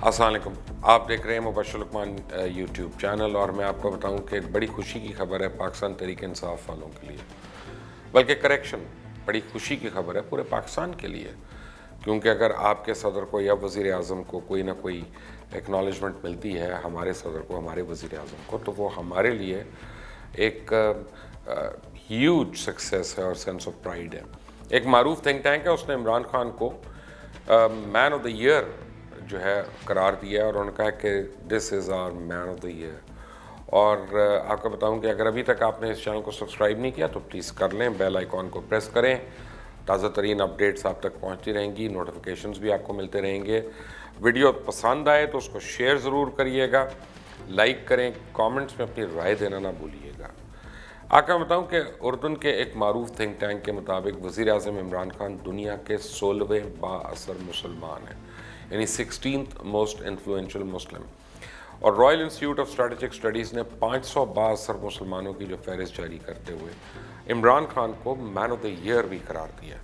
अस्सलाम वालेकुम, आप देख रहे हैं मुबशर लुकमान यूट्यूब चैनल। और मैं आपको बताऊं कि एक बड़ी खुशी की खबर है पाकिस्तान तहरीक इंसाफ वालों के लिए, बल्कि करेक्शन, बड़ी खुशी की खबर है पूरे पाकिस्तान के लिए। क्योंकि अगर आपके सदर को या वज़ीर आज़म को कोई ना कोई एक्नॉलेजमेंट मिलती है, हमारे सदर को, हमारे वज़ीर आज़म को, तो वो हमारे लिए एक ह्यूज सक्सेस है और सेंस ऑफ प्राइड है। एक मारूफ थिंक टैंक है, उसने इमरान खान को मैन ऑफ द ईयर जो है करार दिया और उन्होंने कहा कि this is our man of the year. और आपको बताऊं कि अगर अभी तक आपने इस चैनल को सब्सक्राइब नहीं किया तो प्लीज़ कर लें, बेल आइकॉन को प्रेस करें, ताज़ा तरीन अपडेट्स आप तक पहुंचती रहेंगी, नोटिफिकेशंस भी आपको मिलते रहेंगे। वीडियो पसंद आए तो उसको शेयर ज़रूर करिएगा, लाइक करें, कमेंट्स में अपनी राय देना ना भूलिएगा। आपको बताऊं कि उर्दन के एक मारूफ थिंक टैंक के मुताबिक वज़ीर आज़म इमरान खान दुनिया के 16वें बाअसर मुसलमान हैं, यानी 16th मोस्ट इन्फ्लुएंशियल मुस्लिम। और royal institute of strategic studies ने 500 बाअसर मुसलमानों की जो फहरिस्त जारी करते हुए इमरान खान को मैन ऑफ द ईयर भी करार दिया।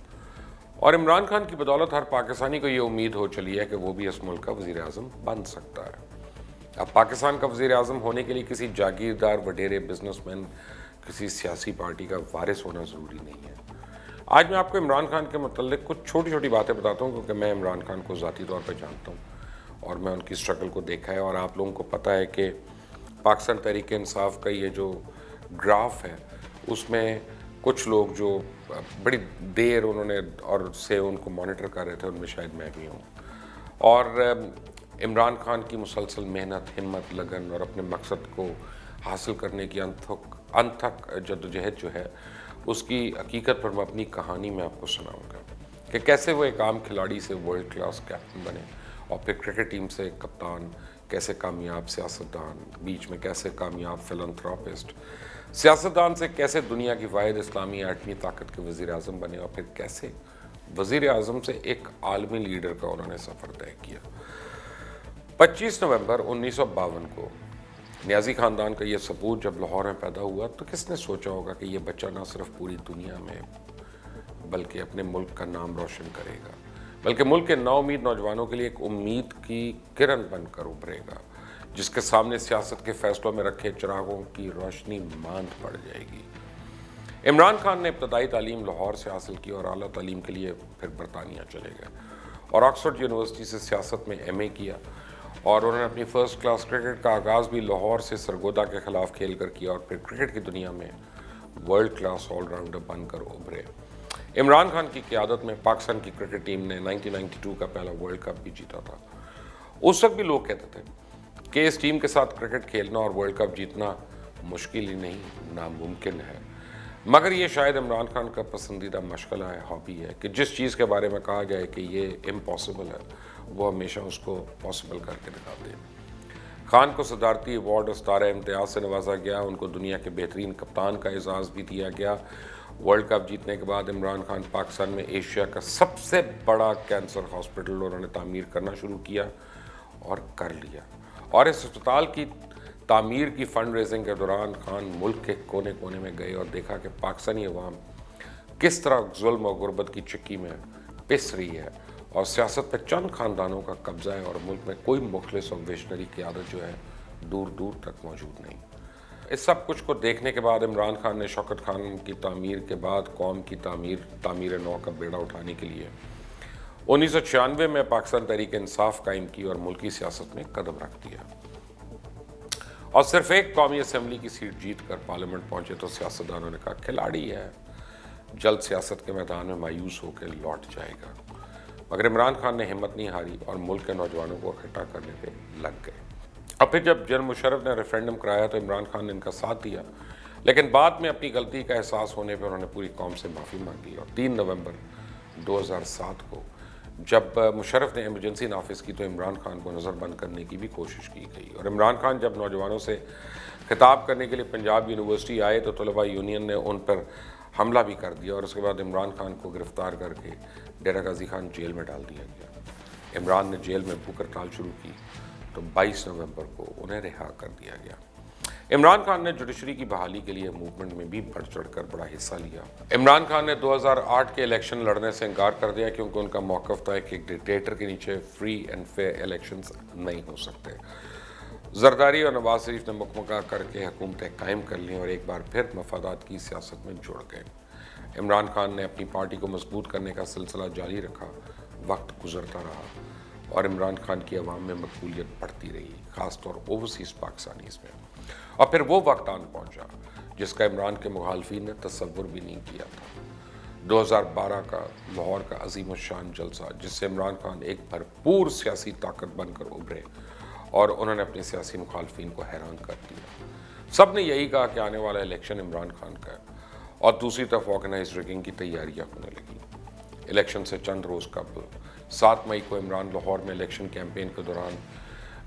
और इमरान खान की बदौलत हर पाकिस्तानी को ये उम्मीद हो चली है कि वो भी इस मुल्क का वज़ीर आज़म बन सकता है। अब पाकिस्तान का वज़ीर आज़म होने के लिए किसी जागीरदार, वडेरे, बिजनेसमैन, किसी सियासी पार्टी का वारिस होना ज़रूरी नहीं है। आज मैं आपको इमरान खान के मतलब कुछ छोटी छोटी बातें बताता हूँ, क्योंकि मैं इमरान खान को ज़ाती तौर पर जानता हूँ और मैं उनकी स्ट्रगल को देखा है। और आप लोगों को पता है कि पाकिस्तान तहरीक इंसाफ का ये जो ग्राफ है, उसमें कुछ लोग जो बड़ी देर उन्होंने और से उनको मॉनिटर कर रहे थे, उनमें शायद मैं भी हूँ। और इमरान खान की मुसलसल मेहनत, हिम्मत, लगन और अपने मकसद को हासिल करने की अनथक जद्दोजहद जो है, उसकी हकीकत पर मैं अपनी कहानी में आपको सुनाऊंगा कि कैसे वो एक आम खिलाड़ी से वर्ल्ड क्लास कैप्टन बने और फिर क्रिकेट टीम से कप्तान, कैसे कामयाब सियासतदान, बीच में कैसे कामयाब फिलंथ्रोपिस्ट, सियासतदान से कैसे दुनिया की वाहिद इस्लामी एटमी ताकत के वज़ीर आज़म बने और फिर कैसे वज़ीर आज़म से एक आलमी लीडर का उन्होंने सफ़र तय किया। 25 नवंबर 1952 को नियाज़ी ख़ानदान का ये सपूत जब लाहौर में पैदा हुआ, तो किसने सोचा होगा कि ये बच्चा ना सिर्फ पूरी दुनिया में बल्कि अपने मुल्क का नाम रोशन करेगा, बल्कि मुल्क के नाउम्मीद नौजवानों के लिए एक उम्मीद की किरण बनकर उभरेगा, जिसके सामने सियासत के फैसलों में रखे चिरागों की रोशनी मांद पड़ जाएगी। इमरान खान ने इब्तदाई तालीम लाहौर से हासिल की और आला तालीम के लिए फिर बरतानिया चले गए और ऑक्सफोर्ड यूनिवर्सिटी से सियासत में MA किया। और उन्होंने अपनी फ़र्स्ट क्लास क्रिकेट का आगाज़ भी लाहौर से सरगोदा के ख़िलाफ़ खेल कर किया और फिर क्रिकेट की दुनिया में वर्ल्ड क्लास ऑलराउंडर बनकर उभरे। इमरान खान की क़यादत में पाकिस्तान की क्रिकेट टीम ने 1992 का पहला वर्ल्ड कप भी जीता था। उस वक्त भी लोग कहते थे कि इस टीम के साथ क्रिकेट खेलना और वर्ल्ड कप जीतना मुश्किल ही नहीं, नामुमकिन है। मगर ये शायद इमरान खान का पसंदीदा मशगला है, हॉबी है, कि जिस चीज़ के बारे में कहा जाए कि ये इम्पॉसिबल है, वो हमेशा उसको पॉसिबल करके दिखाते हैं। खान को सदारती अवार्ड और सितारा इम्तियाज़ से नवाजा गया, उनको दुनिया के बेहतरीन कप्तान का एजाज़ भी दिया गया। वर्ल्ड कप जीतने के बाद इमरान खान पाकिस्तान में एशिया का सबसे बड़ा कैंसर हॉस्पिटल उन्होंने तामीर करना शुरू किया और कर लिया। और इस अस्पताल की तामीर की फ़ंड रेजिंग के दौरान खान मुल्क के कोने कोने में गए और देखा कि पाकिस्तानी अवाम किस तरह जुल्म और गुर्बत की चक्की में पिस रही है और सियासत पे चंद ख़ानदानों का कब्ज़ा है और मुल्क में कोई मुखलिस और विशनरी क़यादत जो है दूर दूर तक मौजूद नहीं। इस सब कुछ को देखने के बाद इमरान खान ने शौकत खान की तामीर के बाद कौम की तामीर नौ का बेड़ा उठाने के लिए 1996 में पाकिस्तान तहरीक इंसाफ कायम की और मुल्की सियासत में कदम रख दिया। और सिर्फ एक कौमी असम्बली की सीट जीत कर पार्लियामेंट पहुंचे तो सियासतदानों ने कहा खिलाड़ी है, जल्द सियासत के मैदान में मायूस होकर लौट जाएगा। मगर इमरान खान ने हिम्मत नहीं हारी और मुल्क के नौजवानों को इकट्ठा करने पे लग गए। अब फिर जब जनरल मुशर्रफ ने रेफरेंडम कराया तो इमरान खान ने इनका साथ दिया, लेकिन बाद में अपनी गलती का एहसास होने पर उन्होंने पूरी कौम से माफ़ी मांगी। और 3 नवंबर 2007 को जब मुशर्रफ ने इमरजेंसी नाफिज की तो इमरान खान को नज़रबंद करने की भी कोशिश की गई। और इमरान खान जब नौजवानों से खिताब करने के लिए पंजाब यूनिवर्सिटी आए तो तलबा यूनियन ने उन पर हमला भी कर दिया और उसके बाद इमरान खान को गिरफ़्तार करके डेरा गाजी खान जेल में डाल दिया गया। इमरान ने जेल में भूख हड़ताल शुरू की तो 22 नवंबर को उन्हें रिहा कर दिया गया। عمران خان نے جوڈیشری کی بحالی کے لیے موومنٹ میں بھی بڑھ چڑھ کر بڑا حصہ لیا۔ عمران خان نے 2008 کے الیکشن لڑنے سے انکار کر دیا کیونکہ ان کا موقف تھا کہ ایک ڈکٹیٹر کے نیچے فری اینڈ فیئر الیکشنز نہیں ہو سکتے۔ زرداری اور نواز شریف نے مکمکہ کر کے حکومتیں قائم کر لیں اور ایک بار پھر مفادات کی سیاست میں جڑ گئے۔ عمران خان نے اپنی پارٹی کو مضبوط کرنے کا سلسلہ جاری رکھا، وقت گزرتا رہا اور عمران خان کی عوام میں مقبولیت بڑھتی رہی، خاص طور اوورسیز پاکستانیز میں۔ اور پھر وہ وقت آن پہنچا جس کا عمران کے مخالفین نے تصور بھی نہیں کیا تھا۔ 2012 کا لاہور کا عظیم الشان جلسہ، جس سے عمران خان ایک بھرپور سیاسی طاقت بن کر ابھرے اور انہوں نے اپنے سیاسی مخالفین کو حیران کر دیا۔ سب نے یہی کہا کہ آنے والا الیکشن عمران خان کا ہے، اور دوسری طرف آرگنائز ریگنگ کی تیاریاں ہونے لگیں۔ الیکشن سے چند روز قبل 7 مئی کو عمران لاہور میں الیکشن کیمپین کے دوران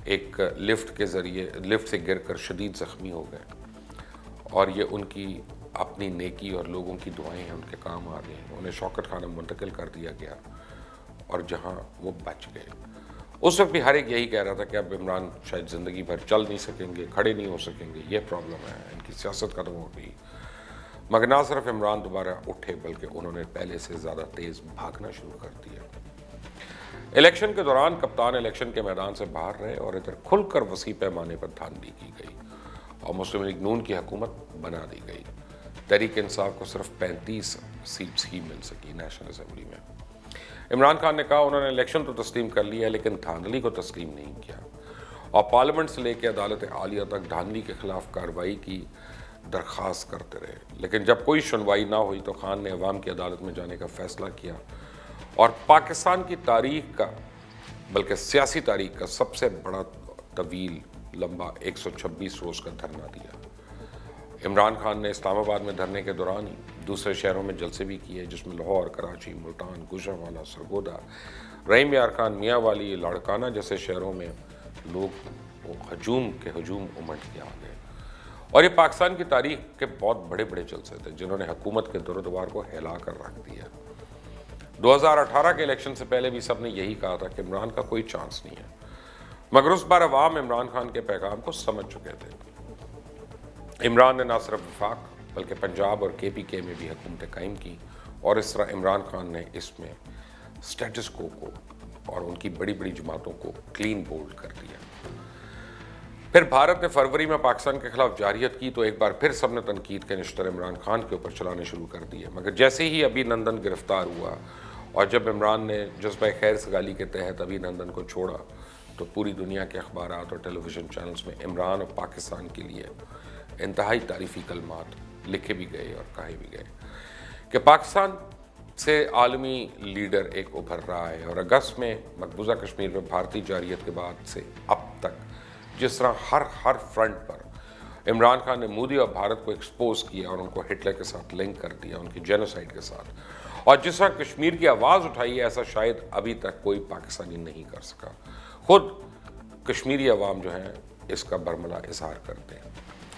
ایک لفٹ سے گر کر شدید زخمی ہو گئے، اور یہ ان کی اپنی نیکی اور لوگوں کی دعائیں ہیں، ان کے کام آ رہی ہیں۔ انہیں شوکت خانہ منتقل کر دیا گیا اور جہاں وہ بچ گئے۔ اس وقت بھی ہر ایک یہی کہہ رہا تھا کہ اب عمران شاید زندگی بھر چل نہیں سکیں گے، کھڑے نہیں ہو سکیں گے، یہ پرابلم ہے، ان کی سیاست ختم ہو گئی۔ مگر نہ صرف عمران دوبارہ اٹھے بلکہ انہوں نے پہلے سے زیادہ تیز بھاگنا شروع کر دیا۔ الیکشن کے دوران کپتان الیکشن کے میدان سے باہر رہے اور ادھر کھل کر وسیع پیمانے پر دھاندلی کی گئی اور مسلم لیگ نون کی حکومت بنا دی گئی۔ تحریک انصاف کو صرف 35 سیٹس ہی مل سکی نیشنل اسمبلی میں۔ عمران خان نے کہا انہوں نے الیکشن تو تسلیم کر لیا لیکن دھاندلی کو تسلیم نہیں کیا، اور پارلیمنٹ سے لے کے عدالت عالیہ تک دھاندلی کے خلاف کارروائی کی درخواست کرتے رہے، لیکن جب کوئی سنوائی نہ ہوئی تو خان نے عوام کی عدالت میں جانے کا فیصلہ کیا اور پاکستان کی تاریخ کا، بلکہ سیاسی تاریخ کا سب سے بڑا طویل لمبا 126 روز کا دھرنا دیا۔ عمران خان نے اسلام آباد میں دھرنے کے دوران ہی دوسرے شہروں میں جلسے بھی کیے، جس میں لاہور، کراچی، ملتان، گوجرانوالہ، سرگودا، رحیم یار خان، میاں والی، لاڑکانہ جیسے شہروں میں لوگ ہجوم امٹ کے آ گئے۔ اور یہ پاکستان کی تاریخ کے بہت بڑے بڑے جلسے تھے جنہوں نے حکومت کے دور و دیوار کو ہلا کر رکھ دیا۔ 2018 کے الیکشن سے پہلے بھی سب نے یہی کہا تھا کہ عمران کا کوئی چانس نہیں ہے، مگر اس بار عوام عمران خان کے پیغام کو سمجھ چکے تھے۔ عمران نے نہ صرف وفاق بلکہ پنجاب اور KPK میں بھی حکومتیں قائم کی، اور اس طرح عمران خان نے اس میں سٹیٹس کو اور ان کی بڑی بڑی جماعتوں کو کلین بولڈ کر دیا۔ پھر بھارت نے فروری میں پاکستان کے خلاف جارحیت کی تو ایک بار پھر سب نے تنقید کے نشتر عمران خان کے اوپر چلانے شروع کر دیے، مگر جیسے ہی ابھی نندن گرفتار ہوا اور جب عمران نے جذبہ خیر سگالی کے تحت ابھی نندن کو چھوڑا تو پوری دنیا کے اخبارات اور ٹیلی ویژن چینلز میں عمران اور پاکستان کے لیے انتہائی تعریفی کلمات لکھے بھی گئے اور کہے بھی گئے کہ پاکستان سے عالمی لیڈر ایک ابھر رہا ہے، اور اگست میں مقبوضہ کشمیر میں بھارتی جارحیت کے بعد سے اب تک جس طرح ہر فرنٹ پر عمران خان نے مودی اور بھارت کو ایکسپوز کیا اور ان کو ہٹلر کے ساتھ لنک کر دیا، ان کی جینوسائیڈ کے ساتھ، اور جس طرح کشمیر کی آواز اٹھائی ہے، ایسا شاید ابھی تک کوئی پاکستانی نہیں کر سکا۔ خود کشمیری عوام جو ہیں اس کا برملا اظہار کرتے ہیں۔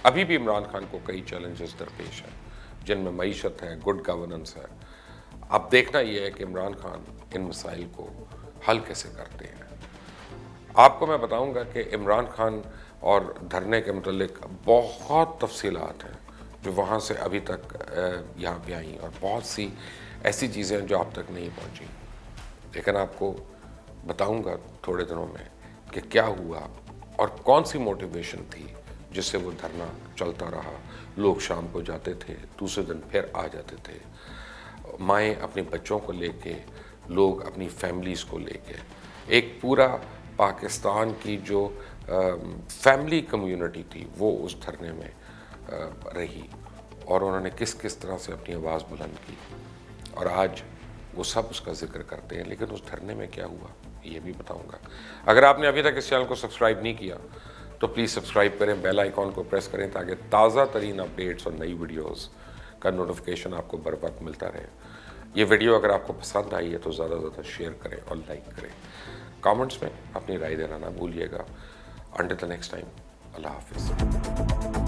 ابھی بھی عمران خان کو کئی چیلنجز درپیش ہیں جن میں معیشت ہے، گڈ گورننس ہے۔ اب دیکھنا یہ ہے کہ عمران خان ان مسائل کو حل کیسے کرتے ہیں۔ آپ کو میں بتاؤں گا کہ عمران خان اور دھرنے کے متعلق بہت تفصیلات ہیں جو وہاں سے ابھی تک یہاں پہ آئیں، اور بہت سی ایسی چیزیں ہیں جو آپ تک نہیں پہنچیں، لیکن آپ کو بتاؤں گا تھوڑے دنوں میں کہ کیا ہوا اور کون سی موٹیویشن تھی جس سے وہ دھرنا چلتا رہا۔ لوگ شام کو جاتے تھے، دوسرے دن پھر آ جاتے تھے، مائیں اپنے بچوں کو لے کے، لوگ اپنی فیملیز کو لے کے، ایک پورا پاکستان کی جو فیملی کمیونٹی تھی وہ اس دھرنے میں رہی، اور انہوں نے کس طرح سے اپنی آواز بلند کی، اور آج وہ سب اس کا ذکر کرتے ہیں۔ لیکن اس دھرنے میں کیا ہوا یہ بھی بتاؤں گا۔ اگر آپ نے ابھی تک اس چینل کو سبسکرائب نہیں کیا تو پلیز سبسکرائب کریں، بیل آئیکن کو پریس کریں تاکہ تازہ ترین اپڈیٹس اور نئی ویڈیوز کا نوٹیفیکیشن آپ کو بر وقت ملتا رہے۔ یہ ویڈیو اگر آپ کو پسند آئی ہے تو زیادہ سے زیادہ شیئر کریں اور لائک کریں۔ کامنٹس میں اپنی رائے دینا نہ بھولیے گا۔ انٹل دی نیکسٹ ٹائم، اللہ حافظ۔